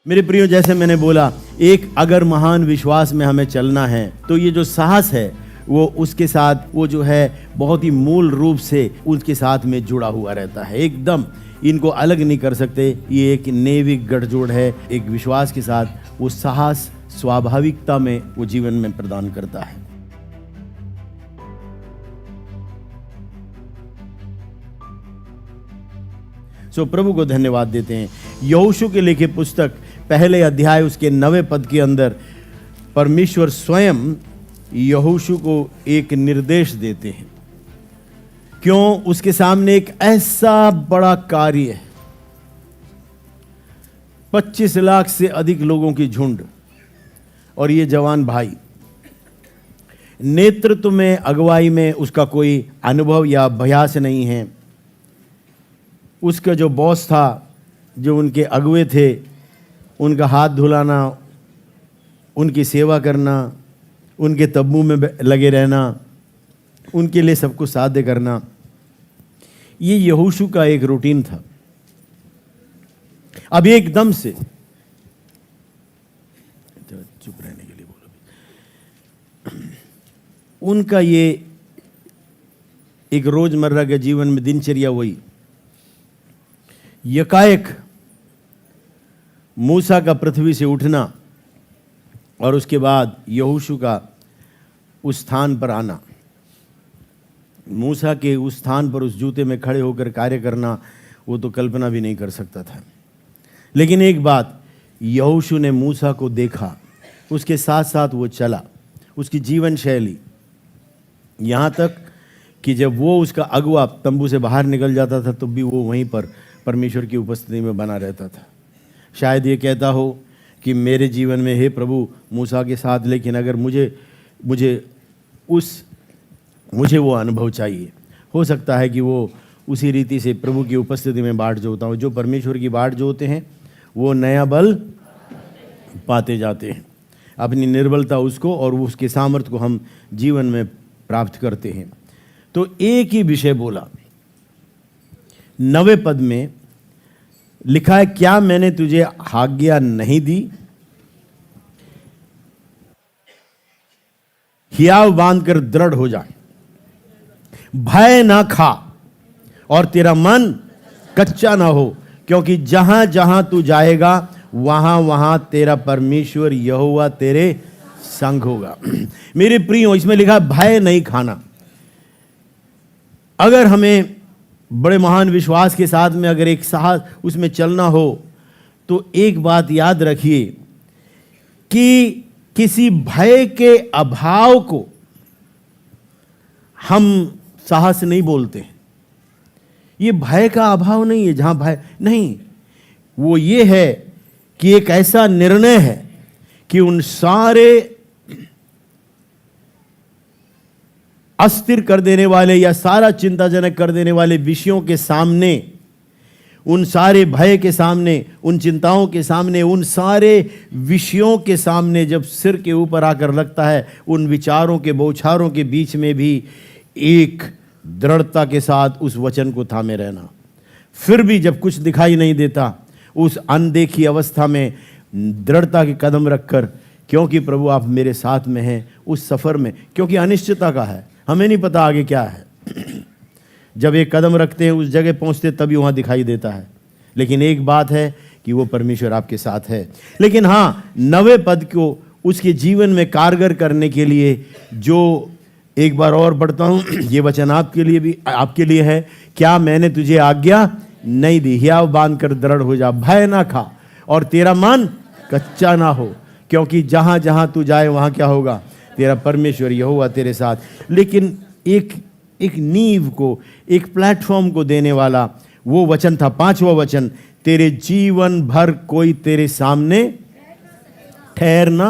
मेरे प्रियो, जैसे मैंने बोला, एक अगर महान विश्वास में हमें चलना है तो ये जो साहस है वो उसके साथ वो जो है बहुत ही मूल रूप से उसके साथ में जुड़ा हुआ रहता है। एकदम इनको अलग नहीं कर सकते। ये एक नैविक गठजोड़ है। एक विश्वास के साथ वो साहस स्वाभाविकता में वो जीवन में प्रदान करता है। प्रभु को धन्यवाद देते हैं। यहोशू के लिखे पुस्तक पहले अध्याय उसके 9वें पद के अंदर परमेश्वर स्वयं यहोशू को एक निर्देश देते हैं। क्यों? उसके सामने एक ऐसा बड़ा कार्य है। 25 लाख से अधिक लोगों की झुंड और ये जवान भाई, नेतृत्व में, अगुवाई में उसका कोई अनुभव या अभ्यास नहीं है। उसका जो बॉस था, जो उनके अगुए थे, उनका हाथ धुलाना, उनकी सेवा करना, उनके तब्बू में लगे रहना, उनके लिए सब कुछ साध्य करना, ये यहोशू का एक रूटीन था। अब एकदम से चुप रहने के लिए बोलो। उनका ये एक रोजमर्रा के जीवन में दिनचर्या हुई। यकाएक मूसा का पृथ्वी से उठना और उसके बाद यहोशू का उस स्थान पर आना, मूसा के उस स्थान पर उस जूते में खड़े होकर कार्य करना, वो तो कल्पना भी नहीं कर सकता था। लेकिन एक बात, यहोशू ने मूसा को देखा, उसके साथ साथ वो चला। उसकी जीवन शैली, यहाँ तक कि जब वो उसका अगुआ तंबू से बाहर निकल जाता था तो भी वो वहीं पर परमेश्वर की उपस्थिति में बना रहता था। शायद ये कहता हो कि मेरे जीवन में, हे प्रभु, मूसा के साथ, लेकिन अगर मुझे वो अनुभव चाहिए। हो सकता है कि वो उसी रीति से प्रभु की उपस्थिति में बाट जोता हो। जो परमेश्वर की बाट जोते हैं वो नया बल पाते जाते हैं। अपनी निर्बलता उसको और उसके सामर्थ्य को हम जीवन में प्राप्त करते हैं। तो एक ही विषय बोला। 9वें पद में लिखा है, क्या मैंने तुझे आज्ञा नहीं दी? हियाव बांधकर दृढ़ हो जा, भय ना खा और तेरा मन कच्चा ना हो, क्योंकि जहां जहां तू जाएगा वहां वहां तेरा परमेश्वर यहोवा तेरे संग होगा। मेरे प्रियो, इसमें लिखा भय नहीं खाना। अगर हमें बड़े महान विश्वास के साथ में अगर एक साहस उसमें चलना हो तो एक बात याद रखिए कि किसी भय के अभाव को हम साहस नहीं बोलते। ये भय का अभाव नहीं है जहां भय नहीं, वो ये है कि एक ऐसा निर्णय है कि उन सारे अस्थिर कर देने वाले या सारा चिंताजनक कर देने वाले विषयों के सामने, उन सारे भय के सामने, उन चिंताओं के सामने, उन सारे विषयों के सामने जब सिर के ऊपर आकर लगता है, उन विचारों के बौछारों के बीच में भी एक दृढ़ता के साथ उस वचन को थामे रहना। फिर भी जब कुछ दिखाई नहीं देता, उस अनदेखी अवस्था में दृढ़ता के कदम रखकर, क्योंकि प्रभु आप मेरे साथ में हैं उस सफ़र में, क्योंकि अनिश्चितता का है, हमें नहीं पता आगे क्या है। जब एक कदम रखते हैं उस जगह पहुंचते तभी वहां दिखाई देता है। लेकिन एक बात है कि वो परमेश्वर आपके साथ है। लेकिन हाँ, 9वें पद को उसके जीवन में कारगर करने के लिए, जो एक बार और पढ़ता हूं, ये वचन आपके लिए भी, आपके लिए है। क्या मैंने तुझे आज्ञा नहीं दी? हियाव बांध कर दृढ़ हो जा, भय ना खा और तेरा मन कच्चा ना हो, क्योंकि जहां जहां तू जाए वहां क्या होगा? तेरा परमेश्वर यहोवा तेरे साथ। लेकिन एक नींव को, एक प्लेटफॉर्म को देने वाला वो वचन था 5वां वचन, तेरे जीवन भर कोई तेरे सामने ठहर ना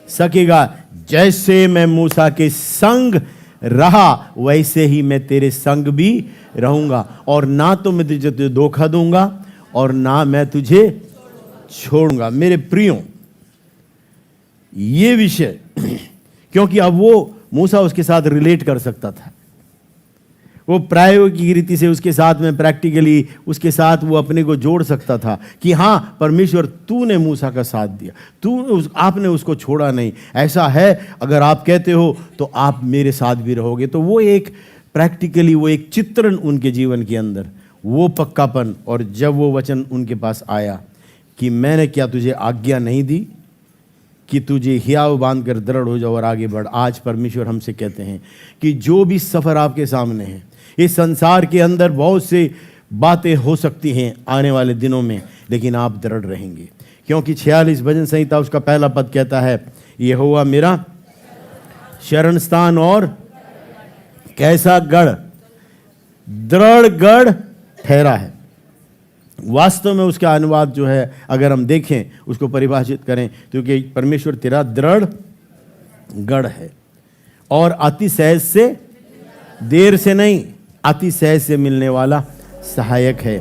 सकेगा। जैसे मैं मूसा के संग रहा वैसे ही मैं तेरे संग भी रहूंगा, और ना तो मैं तुझे धोखा दूंगा और ना मैं तुझे छोड़ूंगा। मेरे प्रियो, ये विषय, क्योंकि अब वो मूसा उसके साथ रिलेट कर सकता था, वो प्रायोगिक रीति से उसके साथ में प्रैक्टिकली उसके साथ वो अपने को जोड़ सकता था कि हाँ परमेश्वर तूने मूसा का साथ दिया, आपने उसको छोड़ा नहीं, ऐसा है अगर आप कहते हो तो आप मेरे साथ भी रहोगे। तो वो एक प्रैक्टिकली वो एक चित्रण उनके जीवन के अंदर, वो पक्कापन। और जब वो वचन उनके पास आया कि मैंने क्या तुझे आज्ञा नहीं दी कि तुझे हियाव बांध कर दृढ़ हो जाओ और आगे बढ़। आज परमेश्वर हमसे कहते हैं कि जो भी सफ़र आपके सामने है, इस संसार के अंदर बहुत से बातें हो सकती हैं आने वाले दिनों में, लेकिन आप दृढ़ रहेंगे, क्योंकि 46 भजन संहिता उसका पहला पद कहता है, यहोवा मेरा शरण स्थान और कैसा गढ़, दृढ़ गढ़ ठहरा है। वास्तव में उसका अनुवाद जो है अगर हम देखें, उसको परिभाषित करें, क्योंकि परमेश्वर तेरा दृढ़ गढ़ है और अति सहज से, देर से नहीं, अति सहज से मिलने वाला सहायक है।